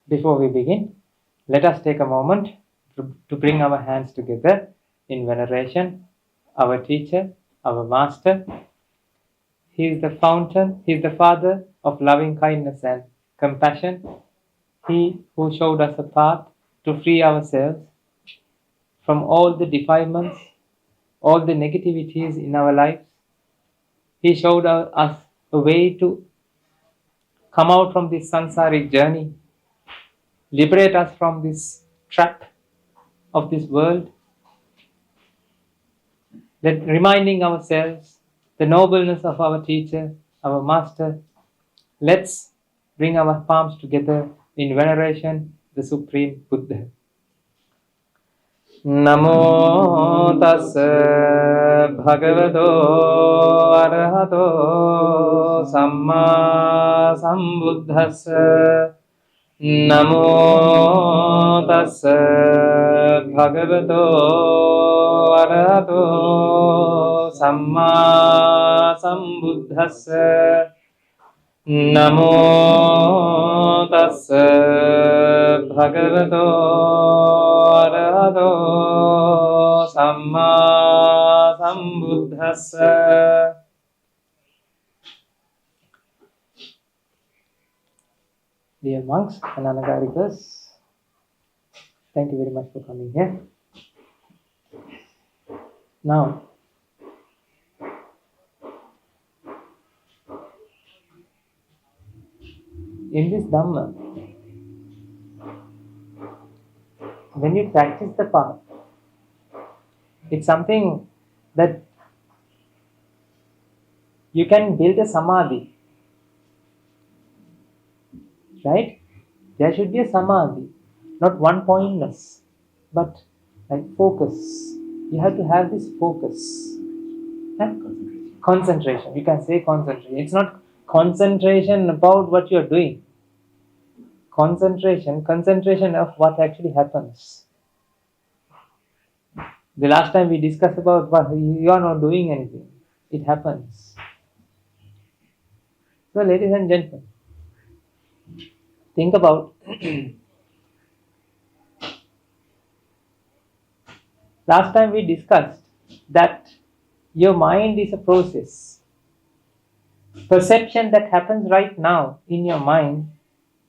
Before we begin, let us take a moment to bring our hands together in veneration, our teacher, our master. He is the fountain, he is the father of loving kindness and compassion. He who showed us a path to free ourselves from all the defilements, all the negativities in our lives. He showed us a way to come out from this samsaric journey, liberate us from this trap of this world, reminding ourselves the nobleness of our teacher, our master. Let's bring our palms together in veneration, the Supreme Buddha. Namo tassa bhagavato arahato samma sambuddhassa. Namo tassa bhagavato arahato samma sambuddhassa. Namo tassa bhagavato arahato samma sambuddhassa. Dear monks and anagarikas, thank you very much for coming here. Now, in this Dhamma, when you practice the path, it's something that you can build a samadhi, right? There should be a samadhi, not one-pointness, but like focus. You have to have this focus. Concentration. You can say concentration. It's not concentration about what you're doing. Concentration of what actually happens. The last time we discussed about what you are not doing anything. It happens. So ladies and gentlemen, think about last time we discussed that your mind is a process. Perception that happens right now in your mind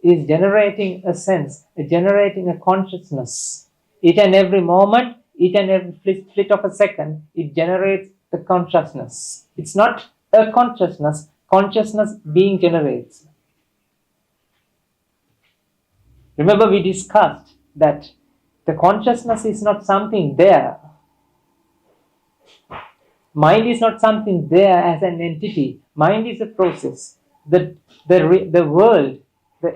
is generating a sense, generating a consciousness. Each and every moment, each and every split of a second, it generates the consciousness. It's not a consciousness being generated. Remember, we discussed that the consciousness is not something there. Mind is not something there as an entity. Mind is a process. The world,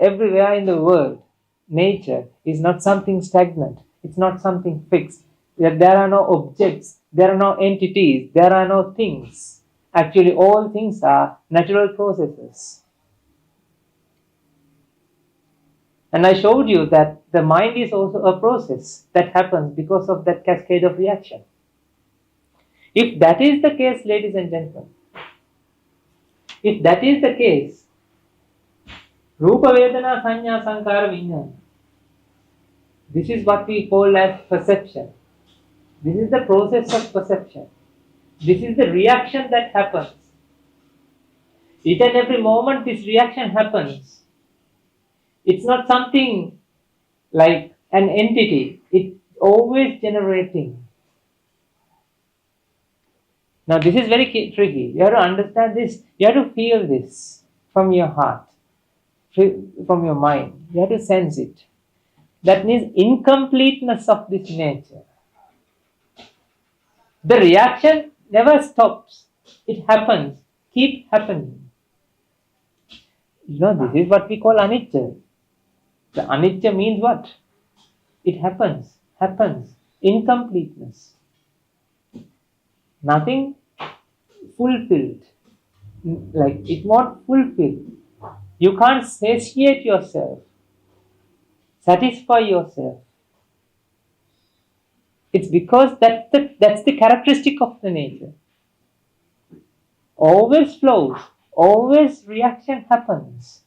everywhere in the world, nature is not something stagnant. It's not something fixed. There are no objects. There are no entities. There are no things. Actually, all things are natural processes. And I showed you that the mind is also a process that happens because of that cascade of reaction. If that is the case, ladies and gentlemen, if that is the case, Rupa Vedana Sanya Sankara Vijnana, this is what we call as perception. This is the process of perception. This is the reaction that happens. Each and every moment this reaction happens. It's not something like an entity. It's always generating. Now this is very tricky. You have to understand this. You have to feel this from your heart, from your mind. You have to sense it. That means incompleteness of this nature. The reaction never stops. It happens. Keep happening. This is what we call anicca. The anicca means what? It happens. Incompleteness. Nothing fulfilled. Like it not fulfilled. You can't satiate yourself. Satisfy yourself. It's because that's the characteristic of the nature. Always flows. Always reaction happens.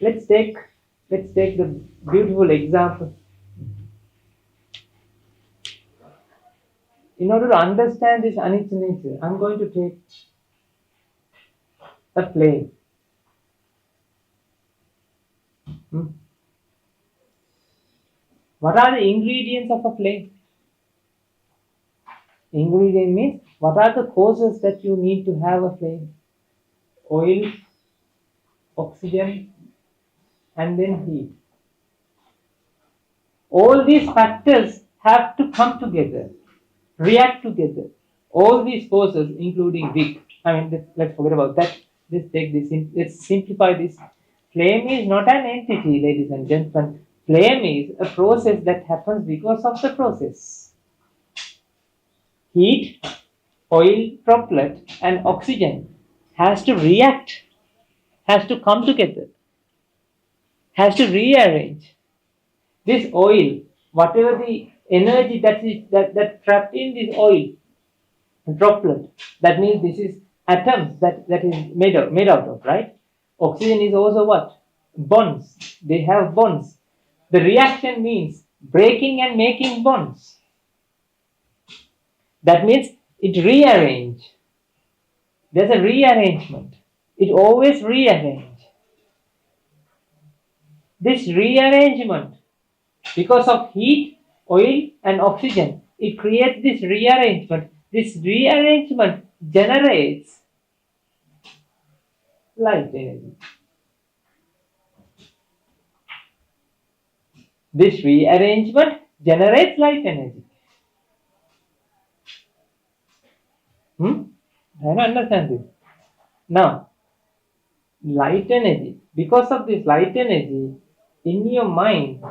Let's take the beautiful example. In order to understand this anicca nature, I'm going to take a flame. What are the ingredients of a flame? Ingredient means what are the causes that you need to have a flame? Oil, oxygen, and then heat. All these factors have to come together, react together. All these forces, including wick. Let's forget about that. Let's take this in. Let's simplify this. Flame is not an entity, ladies and gentlemen. Flame is a process that happens because of the process. Heat, oil droplet, and oxygen has to react, has to come together, has to rearrange. This oil, whatever the energy that trapped in this oil droplet, that means this is atoms that is made out of, right? Oxygen is also what? Bonds. They have bonds. The reaction means breaking and making bonds. That means it rearrange. There's a rearrangement. It always rearrange. This rearrangement, because of heat, oil, and oxygen, it creates this rearrangement. This rearrangement generates light energy. This rearrangement generates light energy. I don't understand this. Now, light energy. Because of this light energy, in your mind,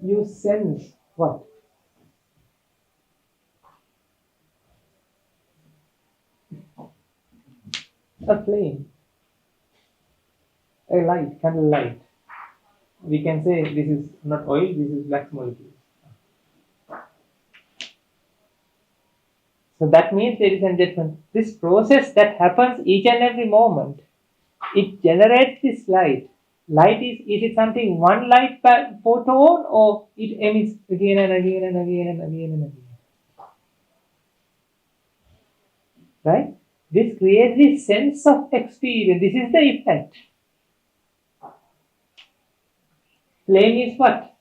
you sense what? A flame. A light, candle light. We can say this is not oil, this is wax molecule. So that means, ladies and gentlemen, this process that happens each and every moment, it generates this light. Light is it something one light photon, or it emits again and again and again and again and again? Right? This creates this sense of experience. This is the effect. Flame is what?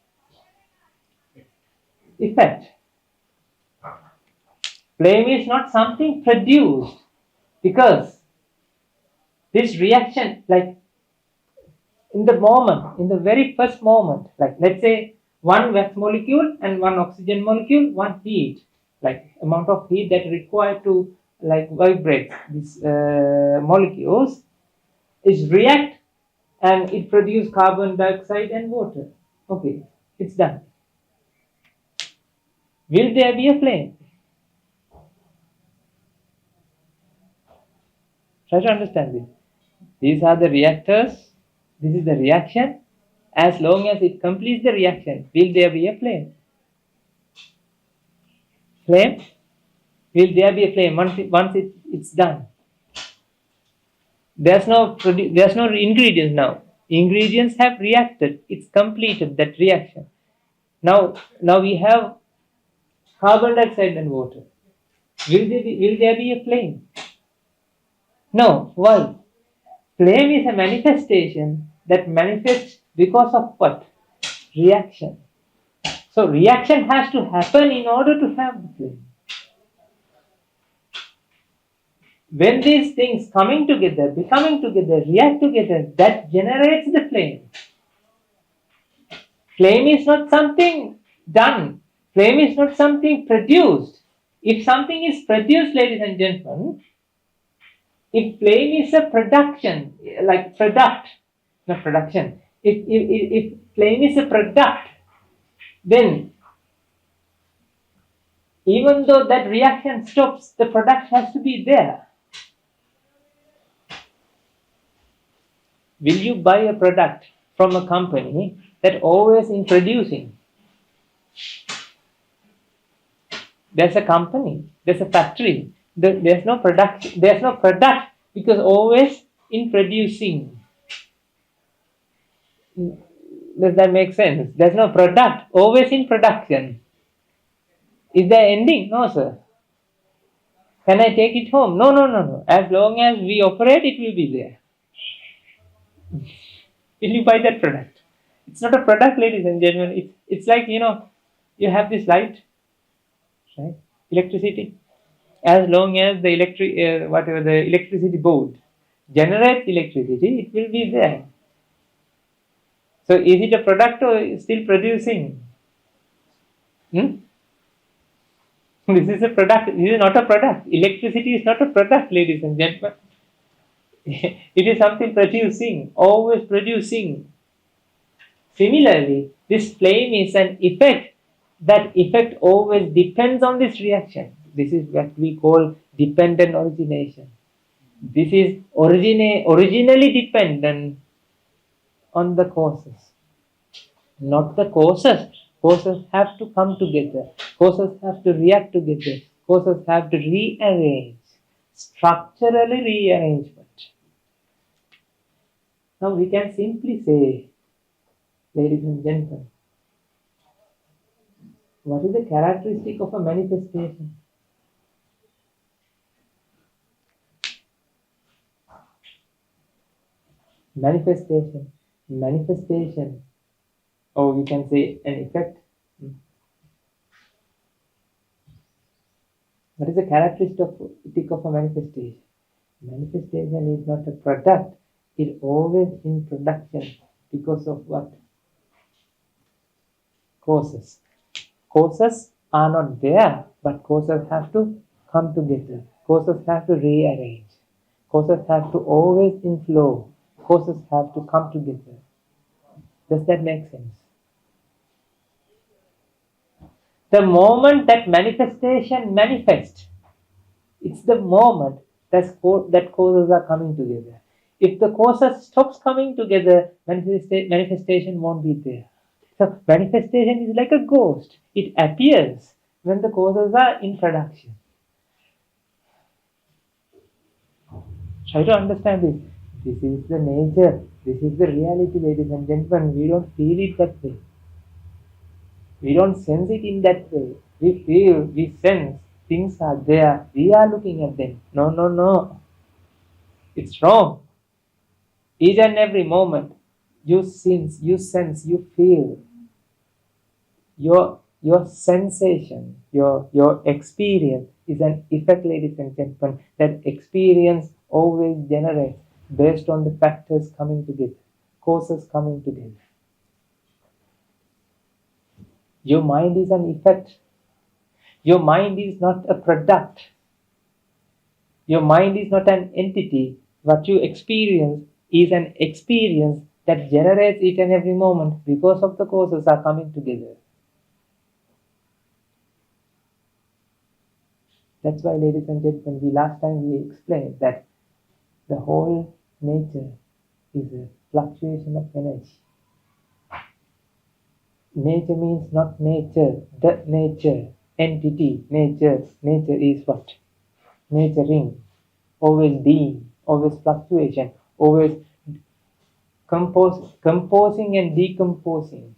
Effect. Flame is not something produced, because this reaction, like in the moment, in the very first moment, like let's say one wax molecule and one oxygen molecule, one heat, like amount of heat that required to like vibrate these molecules, is react and it produces carbon dioxide and water. Okay, it's done. Will there be a flame? Try to understand this. These are the reactors. This is the reaction. As long as it completes the reaction, will there be a flame? Flame? Will there be a flame once it's done? There's no ingredients now. Ingredients have reacted. It's completed that reaction. Now we have carbon dioxide and water. Will there be a flame? No. Why? Flame is a manifestation that manifests because of what? Reaction. So reaction has to happen in order to have the flame. When these things coming together, becoming together, react together, that generates the flame. Flame is not something done. Flame is not something produced. If something is produced, ladies and gentlemen, if flame is a production, like product, not production. If flame is a product, then even though that reaction stops, the product has to be there. Will you buy a product from a company that always in producing? There's a company, there's a factory, there's no product because always in producing. Does that make sense? There's no product, always in production. Is there ending? No, sir. Can I take it home? No, no, no, no. As long as we operate, it will be there. Will you buy that product? It's not a product, ladies and gentlemen. It's like, you have this light, right? Electricity. As long as the electricity board generates electricity, it will be there. So is it a product or still producing? This is a product. This is not a product. Electricity is not a product, ladies and gentlemen. It is something producing, always producing. Similarly, this flame is an effect. That effect always depends on this reaction. This is what we call dependent origination. This is originally dependent on the causes, not the causes. Causes have to come together. Causes have to react together. Causes have to rearrange. Structurally rearrangement. Now we can simply say, ladies and gentlemen, what is the characteristic of a manifestation? Manifestation, or we can say an effect. What is the characteristic of a manifestation? Manifestation is not a product. It's always in production. Because of what? Causes. Causes are not there, but causes have to come together. Causes have to rearrange. Causes have to always in flow. Causes have to come together. Does that make sense? The moment that manifestation manifests, it's the moment that causes are coming together. If the causes stops coming together, manifestation won't be there. So manifestation is like a ghost. It appears when the causes are in production. Try to understand this. This is the nature. This is the reality, ladies and gentlemen. We don't feel it that way. We don't sense it in that way. We feel, we sense, things are there. We are looking at them. No, no, no. It's wrong. Each and every moment, you sense, you feel. Your sensation, your experience is an effect, ladies and gentlemen. That experience always generates based on the factors coming together, causes coming together. Your mind is an effect. Your mind is not a product. Your mind is not an entity. What you experience is an experience that generates each and every moment because of the causes are coming together. That's why, ladies and gentlemen, last time we explained that the whole nature is a fluctuation of energy. Nature means not nature, the nature, entity, nature. Nature is what? Naturing, always being, always fluctuation, always composing and decomposing.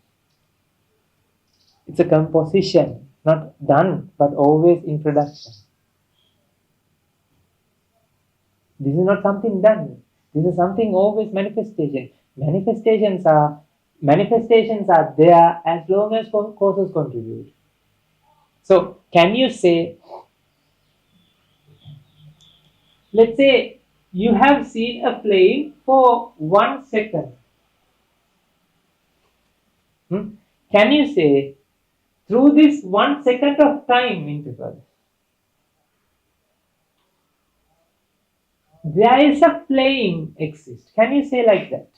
It's a composition, not done, but always in production. This is not something done. This is something always manifestation. Manifestations are there as long as causes contribute. So, can you say, let's say you have seen a flame for 1 second. Can you say, through this 1 second of time interval, there is a flame exists? Can you say like that?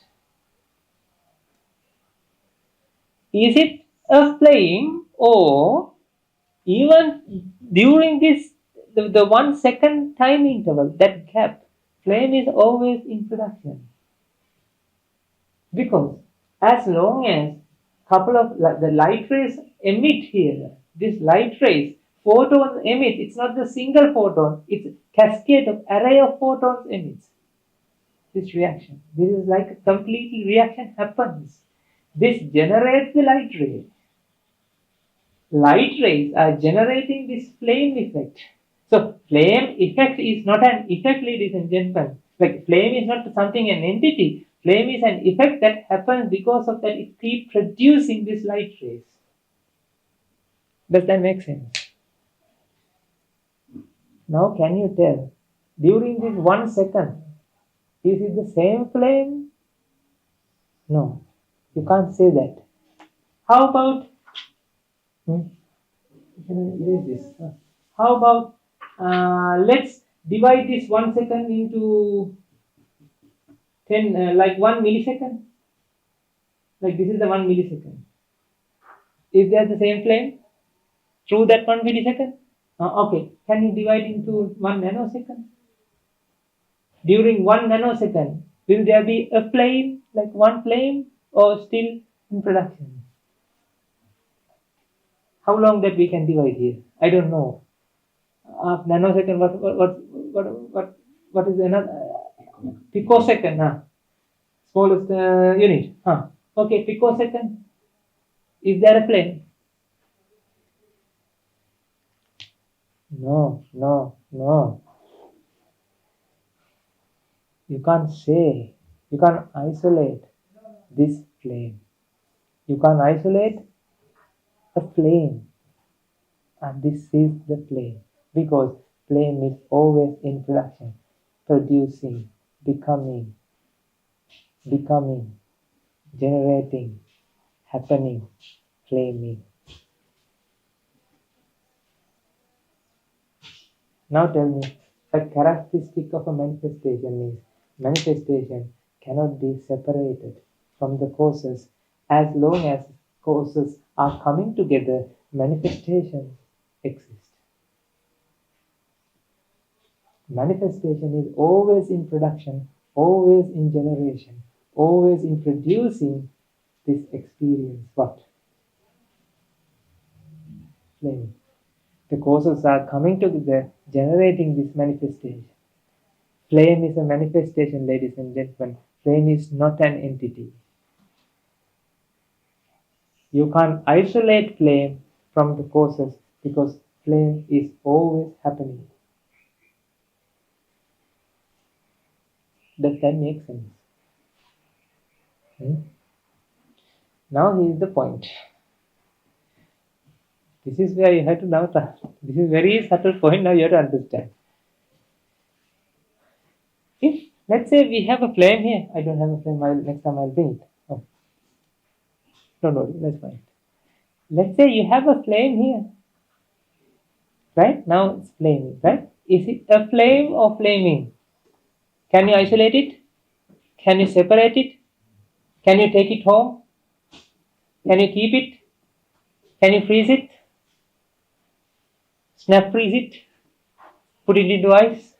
Is it a flame, or even during this the 1 second time interval, that gap, flame is always in production? Because as long as couple of the light rays emit here, this light rays, photons emit, it's not the single photon, it's cascade of array of photons emits this reaction. This is like a completely reaction happens. This generates the light ray. Light rays are generating this flame effect. So flame effect is not an effect, ladies and gentlemen. Like flame is not something, an entity. Flame is an effect that happens because of that it keeps producing these light rays. Does that make sense? Now can you tell, during this 1 second, is it the same flame? No, you can't say that. How about, erase this. How about, let's divide this 1 second into 10, like 1 millisecond. Like this is the 1 millisecond. Is there the same flame through that 1 millisecond? Okay, can you divide into 1 nanosecond? During 1 nanosecond, will there be a flame, like one flame, or still in production? How long that we can divide here? I don't know. Nanosecond, what is another? Picosecond, smallest unit. Okay, picosecond. Is there a flame? No. You can't say, you can't isolate this flame. You can't isolate a flame. And this is the flame. Because flame is always in production, producing, becoming, generating, happening, flaming. Now tell me, the characteristic of a manifestation is, manifestation cannot be separated from the causes. As long as causes are coming together, manifestation exists. Manifestation is always in production, always in generation, always in producing this experience. What? Flame. The causes are coming together, generating this manifestation. Flame is a manifestation, ladies and gentlemen. Flame is not an entity. You can't isolate flame from the causes because flame is always happening. Does that make sense? Now here is the point. This is where you have to now. This is very subtle point. Now you have to understand. If let's say we have a flame here, I don't have a flame. Next time I'll bring it. Oh. Don't worry, that's fine. Let's say you have a flame here, right? Now it's flaming, right? Is it a flame or flaming? Can you isolate it? Can you separate it? Can you take it home? Can you keep it? Can you freeze it? Snap freeze it? Put it into ice?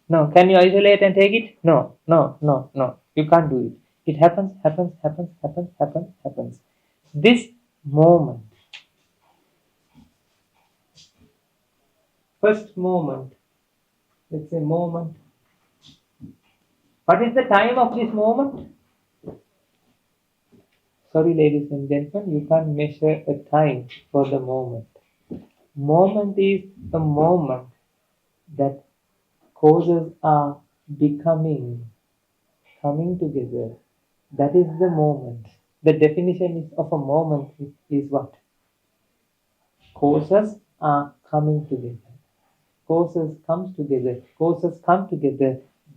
No. Can you isolate and take it? No. You can't do it. It happens. This moment, first moment, let's say moment. What is the time of this moment? Sorry, ladies and gentlemen, you can't measure a time for the moment. Moment is the moment that causes are becoming, coming together. That is the moment. The definition of a moment is what? Causes are coming together. Causes come together.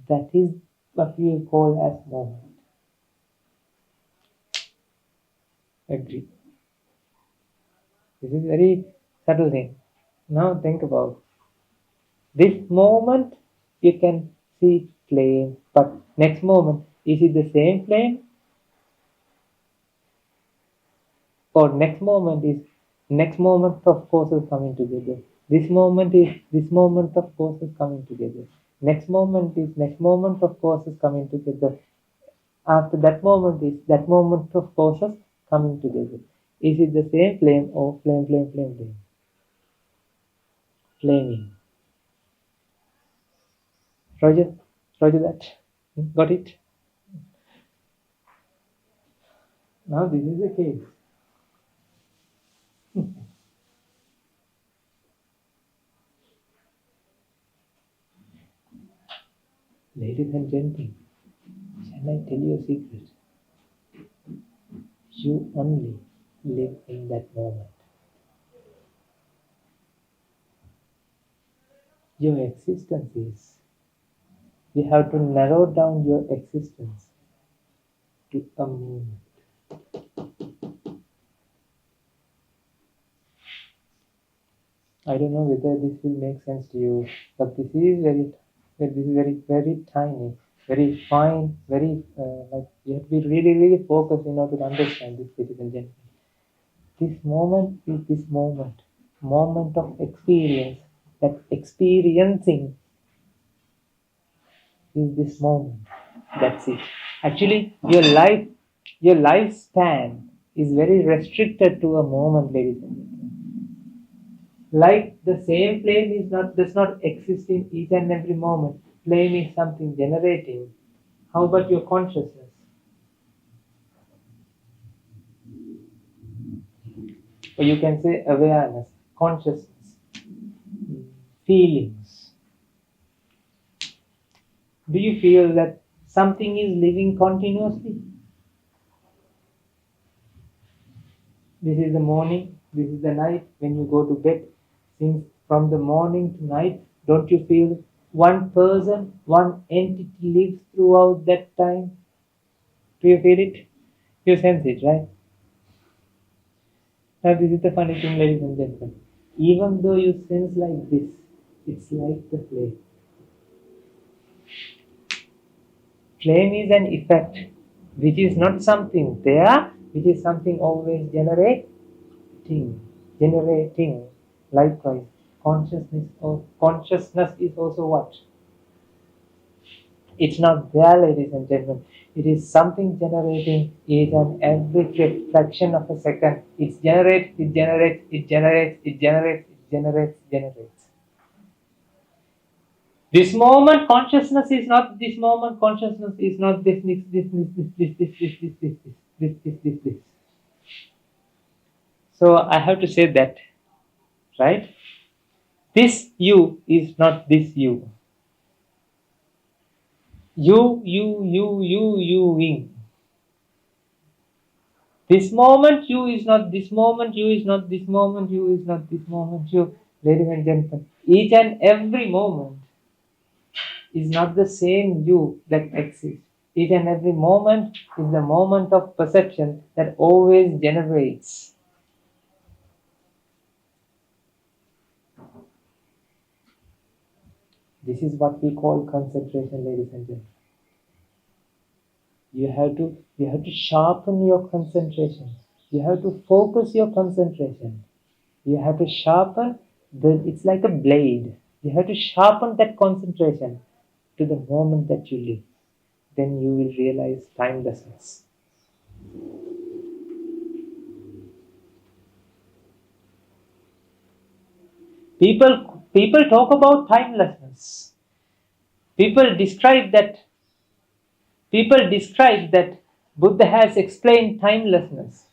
That is what we call as moment. Agree. This is very subtle thing. Now think about this moment. You can see flame, but next moment, is it the same flame? Or next moment of causes coming together. This moment is this moment of causes coming together. Next moment is next moment of causes coming together. After that moment is that moment of causes coming together. Is it the same flame or flame? Flaming. Roger that? Got it? Now this is the case. Ladies and gentlemen, shall I tell you a secret? You only live in that moment. Your existence is, you have to narrow down your existence to a moment. I don't know whether this will make sense to you, but this is very tiny, very fine, very like you have to be really focused in order to understand this, ladies and gentlemen. This moment is this moment of experience. That experiencing is this moment. That's it. Actually, your lifespan is very restricted to a moment, ladies and gentlemen. Like the same flame does not exist in each and every moment. Flame is something generating. How about your consciousness? Or you can say awareness, consciousness, feelings. Do you feel that something is living continuously? This is the morning, this is the night, when you go to bed. Since from the morning to night, don't you feel one person, one entity lives throughout that time? Do you feel it? You sense it, right? Now this is the funny thing, ladies and gentlemen. Even though you sense like this, it's like the flame. Flame is an effect, which is not something there, which is something always generating. Likewise, consciousness is also what? It's not there, ladies and gentlemen. It is something generating each and every fraction of a second. It generates. This moment consciousness is not this moment consciousness is not this. So I have to say that, right? This you is not this you. Youing. This moment you is not this moment, you is not this moment, you is not this moment, you. Ladies and gentlemen, each and every moment is not the same you that exists. Each and every moment is the moment of perception that always generates. This is what we call concentration, ladies and gentlemen. You have to sharpen your concentration. You have to focus your concentration. You have to sharpen it's like a blade. You have to sharpen that concentration to the moment that you live. Then you will realize timelessness. People talk about timelessness. People describe that Buddha has explained timelessness.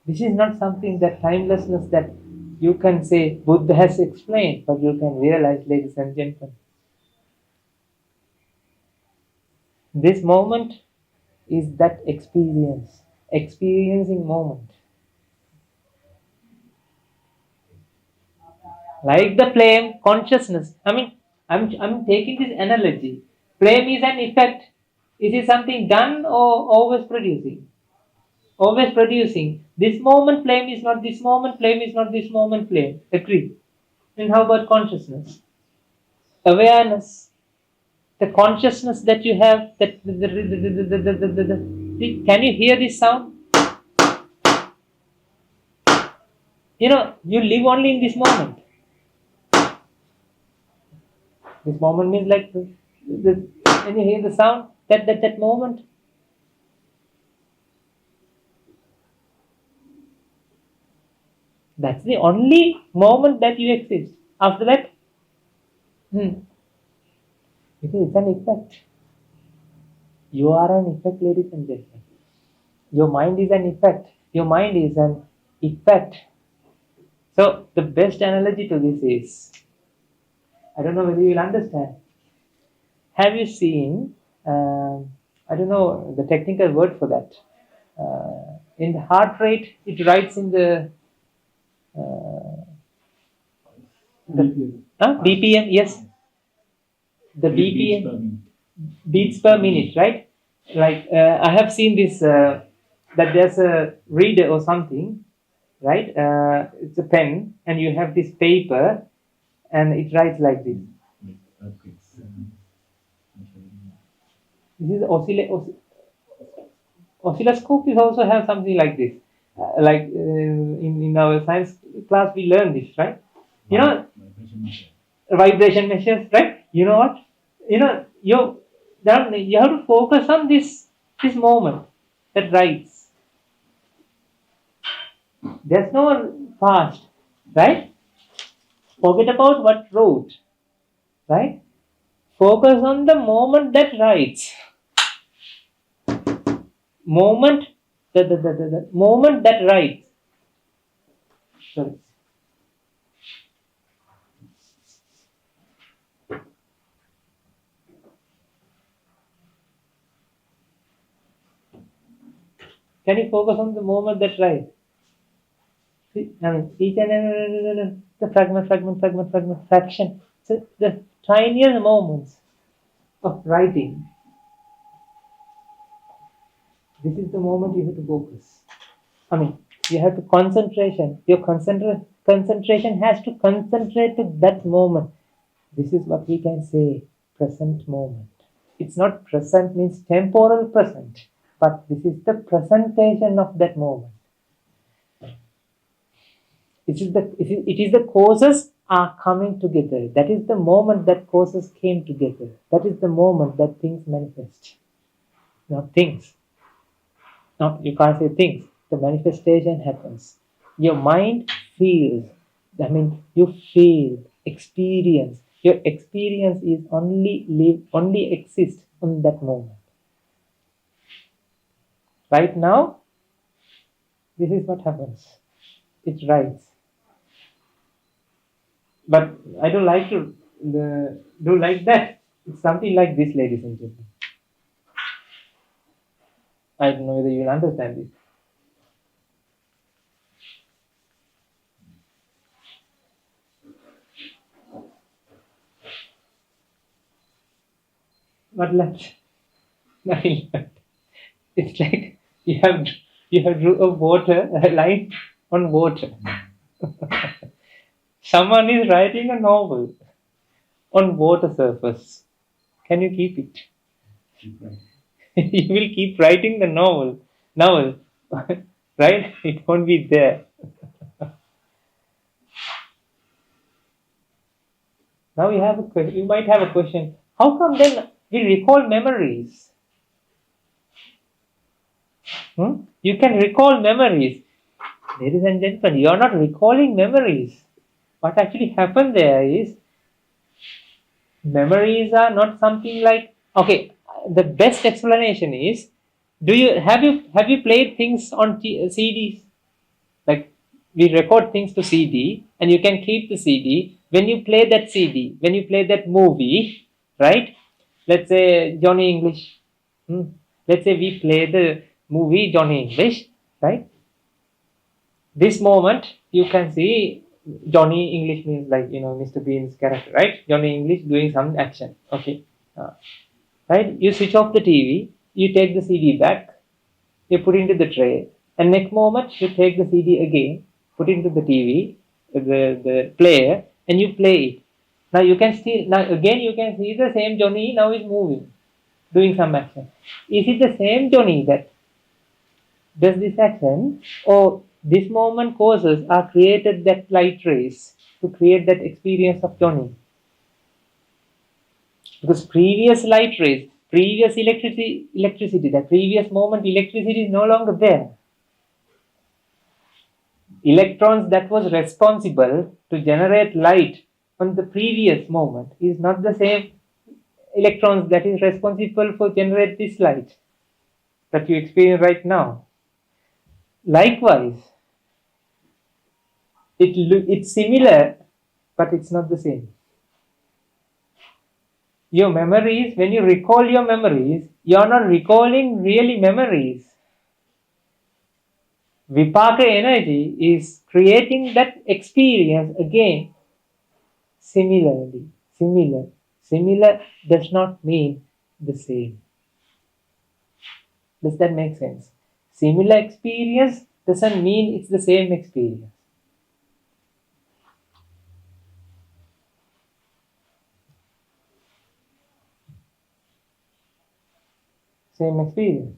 This is not something that timelessness that you can say Buddha has explained, but you can realize, ladies and gentlemen, this moment is that experiencing moment. Like the flame, consciousness. I'm taking this analogy. Flame is an effect. Is it something done or always producing? Always producing. This moment flame is not this moment flame is not this moment flame. Agree? And how about consciousness? Awareness. The consciousness that you have. Can you hear this sound? You live only in this moment. This moment means like when you hear the sound, that moment. That's the only moment that you exist. After that, because it's an effect. You are an effect, ladies and gentlemen. Your mind is an effect. Your mind is an effect. So the best analogy to this is, I don't know whether you will understand. Have you seen, I don't know the technical word for that. In the heart rate, it writes in the BPM, yes. The BPM, beats per minute, right? Like I have seen this, that there's a reader or something, right? It's a pen, and you have this paper, and it writes like this. This is oscilloscope is also have something like this. In our science class, we learn this, right? You know, vibration measures, right? You know what? You know, you have to focus on this moment that writes. There's no past, right? Forget about what wrote, right? Focus on the moment that writes. Moment, the moment that writes. Sorry. Can you focus on the moment that writes? See, I mean, each and every the fraction. So the tiniest moments of writing. This is the moment you have to focus. I mean, you have to concentration. Your concentration has to concentrate to that moment. This is what we can say, present moment. It's not present means temporal present, but this is the presentation of that moment. It is the causes are coming together. That is the moment that causes came together. That is the moment that things manifest. Not things. No, you can't say things. The manifestation happens. Your mind feels. I mean, you feel, experience. Your experience is only exists on that moment. Right now, this is what happens. It writes. But I don't like to do like that. It's something like this, ladies and gentlemen. I don't know whether you will understand this. What left? Nothing left. It's like you have drew a line on water. Someone is writing a novel on water surface. Can you keep it? You will keep writing the novel, right? It won't be there. Now you might have a question. How come then we recall memories? You can recall memories. Ladies and gentlemen, you are not recalling memories. What actually happened there is, memories are not something like, okay, the best explanation is, have you played things on CDs? Like, we record things to CD, and you can keep the CD. When you play that CD, when you play that movie, right? Let's say Johnny English. Let's say we play the movie Johnny English, right? This moment you can see Johnny English means like, Mr. Bean's character, right? Johnny English doing some action. Okay. Right? You switch off the TV, you take the CD back, you put it into the tray, and next moment you take the CD again, put it into the TV, the player, and you play it. Now you can see the same Johnny now is moving, doing some action. Is it the same Johnny that does this action, or this moment causes are created that light rays to create that experience of Johnny? Because previous light rays, previous electricity, the previous moment electricity is no longer there. Electrons that was responsible to generate light on the previous moment is not the same electrons that is responsible for generate this light that you experience right now. Likewise, it's similar, but it's not the same. Your memories, when you recall your memories, you're not recalling really memories. Vipaka energy is creating that experience again. Similarly, similar does not mean the same. Does that make sense? Similar experience doesn't mean it's the same experience. Same experience.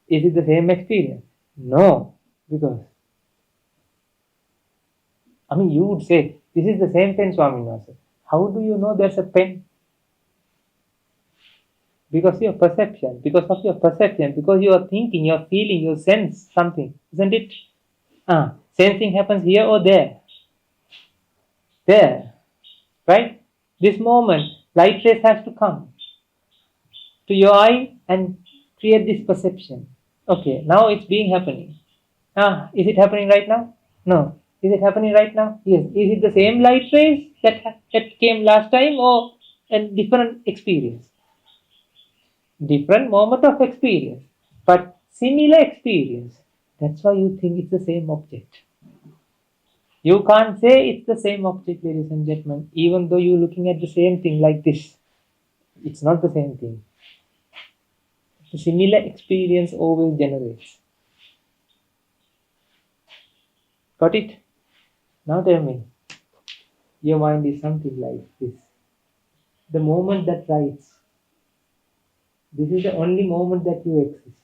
Is it the same experience? No, because you would say, this is the same pen, Swaminathan. How do you know there's a pen? Because your perception, because you are thinking, you're feeling, you sense something, isn't it? Sensing happens here or there. There. Right? This moment, light rays has to come to your eye and create this perception. Okay, now it's happening. Is it happening right now? No. Is it happening right now? Yes. Is it the same light rays that came last time, or a different experience? Different moment of experience, but similar experience. That's why you think it's the same object. You can't say it's the same object, ladies and gentlemen, even though you're looking at the same thing like this. It's not the same thing. The similar experience always generates. Got it? Now tell me, your mind is something like this. The moment that writes, this is the only moment that you exist.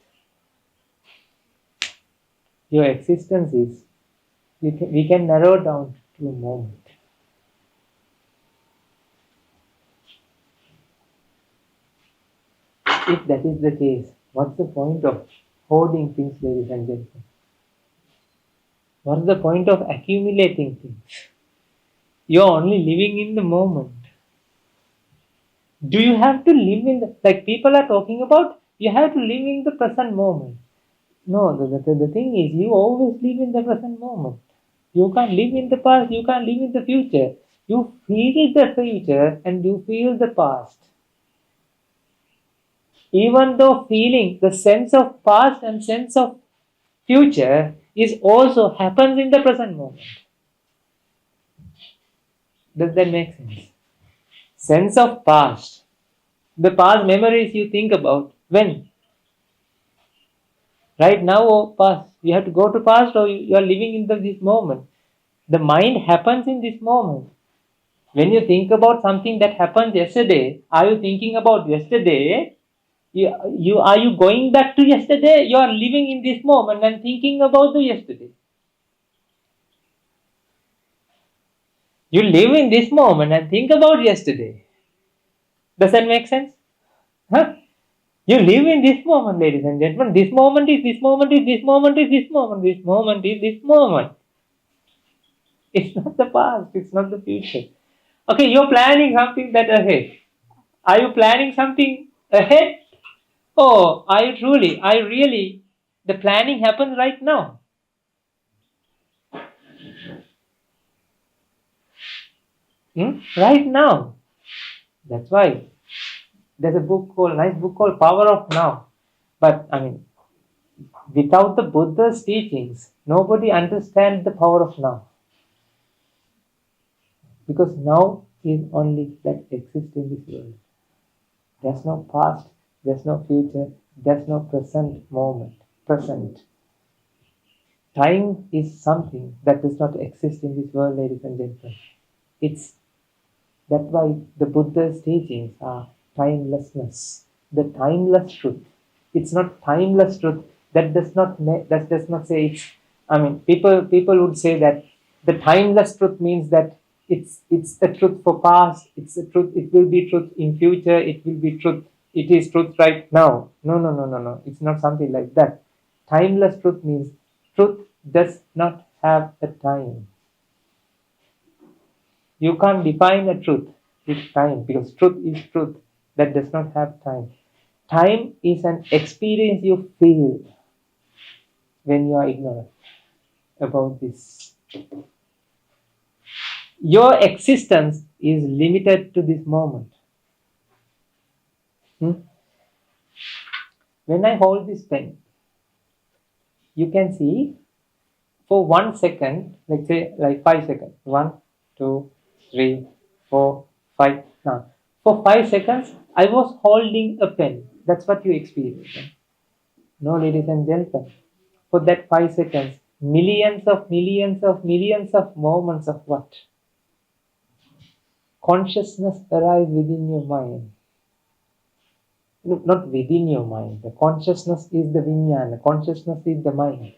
Your existence is, we can narrow down to a moment. If that is the case, what's the point of hoarding things, ladies and gentlemen? What's the point of accumulating things? You're only living in the moment. Do you have to live in the, like people are talking about, you have to live in the present moment. No, the thing is, you always live in the present moment. You can't live in the past, you can't live in the future. You feel the future and you feel the past. Even though feeling the sense of past and sense of future is also happens in the present moment. Does that make sense? Sense of past. The past memories you think about. When? Right now or past? You have to go to past, or you are living in this moment. The mind happens in this moment. When you think about something that happened yesterday, are you thinking about yesterday? Are you going back to yesterday? You are living in this moment and thinking about the yesterday. You live in this moment and think about yesterday. Does that make sense? Huh? You live in this moment, ladies and gentlemen. This moment is this moment is this moment is this moment. This moment is this moment. It's not the past. It's not the future. Okay, you're planning something that ahead. Are you planning something ahead? Oh, are you truly? I really? The planning happens right now. Right now. That's why there's a nice book called Power of Now. But without the Buddha's teachings, nobody understands the power of now. Because now is only that exists in this world. There's no past, there's no future, there's no present moment. Present. Time is something that does not exist in this world, ladies and gentlemen. That's why the Buddha's teachings are timelessness, the timeless truth. It's not timeless truth. That does not say it's. People would say that the timeless truth means that it's a truth for past. It's a truth. It will be truth in future. It will be truth. It is truth right now. No. It's not something like that. Timeless truth means truth does not have a time. You can't define a truth with time, because truth is truth that does not have time. Time is an experience you feel. when you are ignorant about this. Your existence is limited to this moment. When I hold this pen, you can see for 1 second, let's say like 5 seconds. 1, 2, 3, 4, 5. Now, for 5 seconds, I was holding a pen. That's what you experience. No, ladies and gentlemen. For that 5 seconds, millions of moments of what? Consciousness arise within your mind. No, not within your mind. The consciousness is the vijnana. Consciousness is the mind.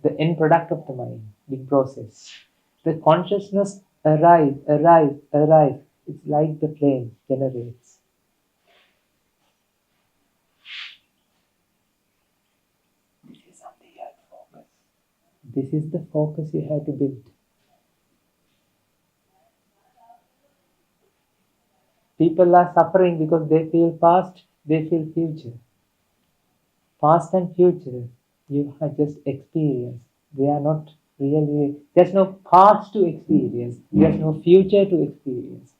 The end product of the mind, big process. The consciousness arise. It's like the flame generates. This is something you have to focus. This is the focus you have to build. People are suffering because they feel past, they feel future. Past and future, you have just experienced. They are not really, there's no past to experience. There's no future to experience.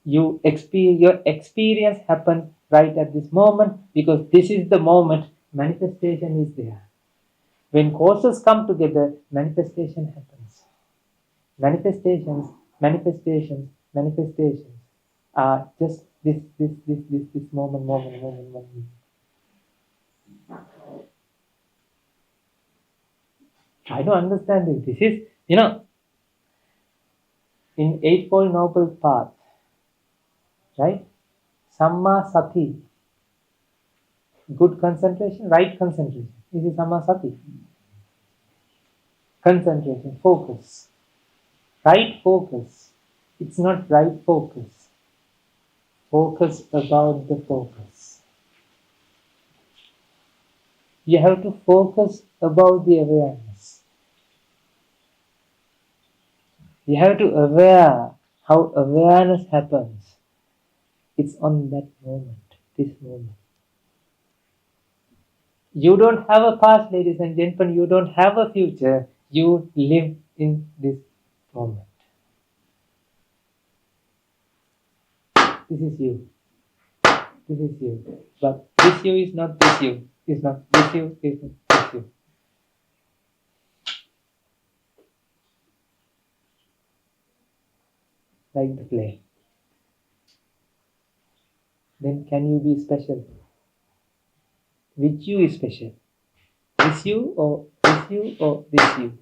Your experience happens right at this moment because this is the moment manifestation is there. When causes come together, manifestation happens. Manifestations are just this moment. Try to understand it. This is, in Eightfold Noble Path, right? Samma sati, good concentration, right concentration. This is samma sati. Concentration, focus. Right focus. It's not right focus. Focus about the focus. You have to focus about the awareness. You have to aware how awareness happens. It's on that moment, this moment. You don't have a past, ladies and gentlemen. You don't have a future. You live in this moment. This is you. This is you. But this you is not this you. Is not this you. Is not this you. Like the flame. Then can you be special? Which you is special? This you or this you or this you?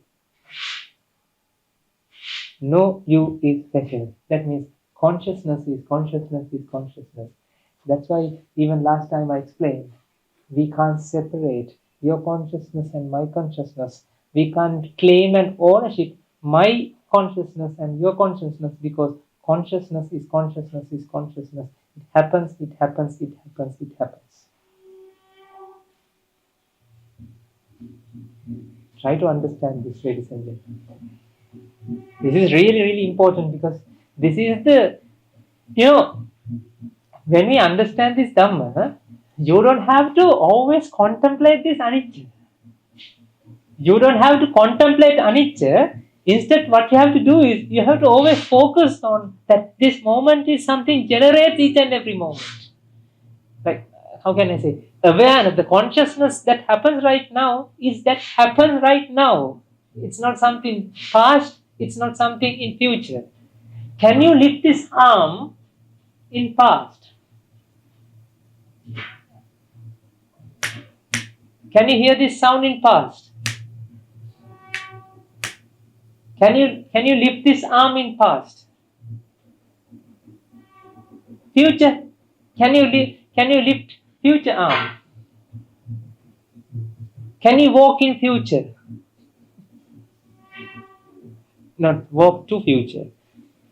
No you is special. That means consciousness is consciousness. That's why even last time I explained, we can't separate your consciousness and my consciousness. We can't claim an ownership, my consciousness and your consciousness, because consciousness is consciousness. It happens. Try to understand this, ladies and gentlemen. This is really important, because this is the, when we understand this Dhamma, you don't have to always contemplate this anicca. You don't have to contemplate anicca. Instead, what you have to do is, you have to always focus on that this moment is something generates each and every moment. Like, how can I say? Awareness, the consciousness that happens right now is that happens right now. It's not something past, it's not something in future. Can you lift this arm in past? Can you hear this sound in past? Can you lift this arm in past? Future? Can you lift future arm? Can you walk in future? Not walk to future.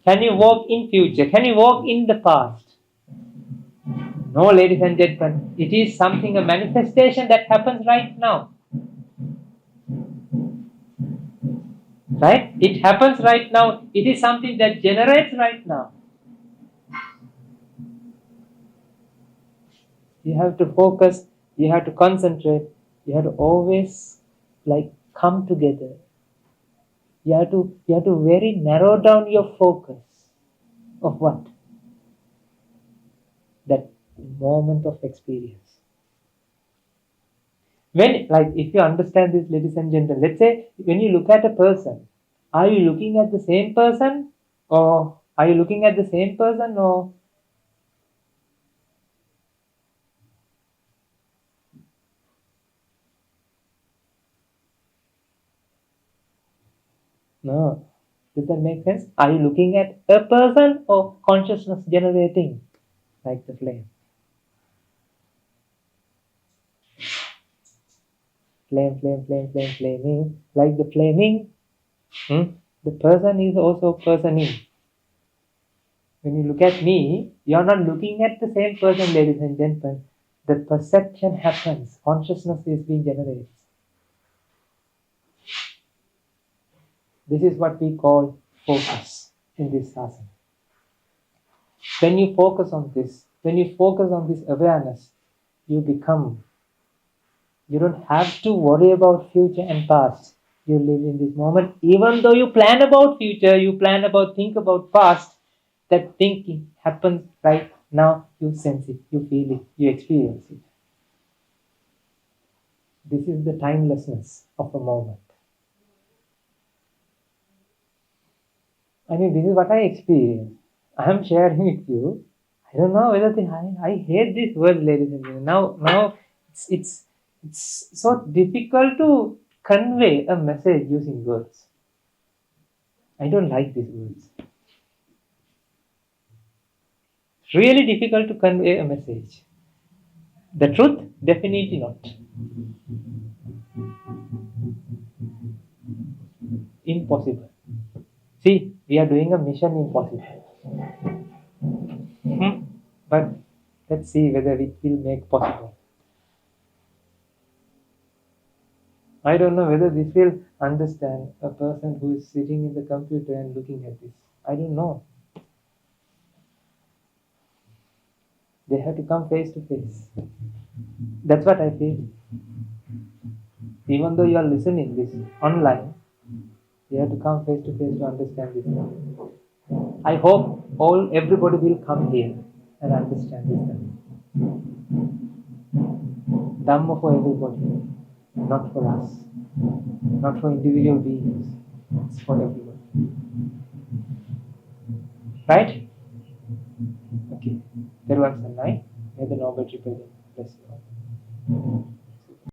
Can you walk in future? Can you walk in the past? No, ladies and gentlemen. It is something, a manifestation that happens right now. Right? It happens right now. It is something that generates right now. You have to focus. You have to concentrate. You have to always like come together. You have to very narrow down your focus of what? That moment of experience. When, like, if you understand this, ladies and gentlemen, let's say when you look at a person, are you looking at the same person, or are you looking at the same person, or no? Does that make sense? Are you looking at a person or consciousness generating, like the flame? Flaming, like the flaming. The person is also personing. When you look at me, you're not looking at the same person, ladies and gentlemen. The perception happens. Consciousness is being generated. This is what we call focus in this asana. When you focus on this, awareness, you don't have to worry about future and past. You live in this moment. Even though you plan about future, think about past, that thinking happens right now. You sense it, you feel it, you experience it. This is the timelessness of a moment. I mean, this is what I experience. I am sharing with you. I don't know whether I hate these words, ladies and gentlemen. Now it's so difficult to convey a message using words. I don't like these words. It's really difficult to convey a message. The truth, definitely not. Impossible. See, we are doing a mission impossible. But let's see whether it will make possible. I don't know whether this will understand a person who is sitting in the computer and looking at this. I don't know. They have to come face to face. That's what I feel. Even though you are listening this online, you have to come face to face to understand this. I hope everybody will come here and understand this. Dhamma for everybody, not for us, not for individual beings. It's for everybody. Right? Okay. 𝗘𝗃𝗏𝗧. May the Noble Triple bless you all.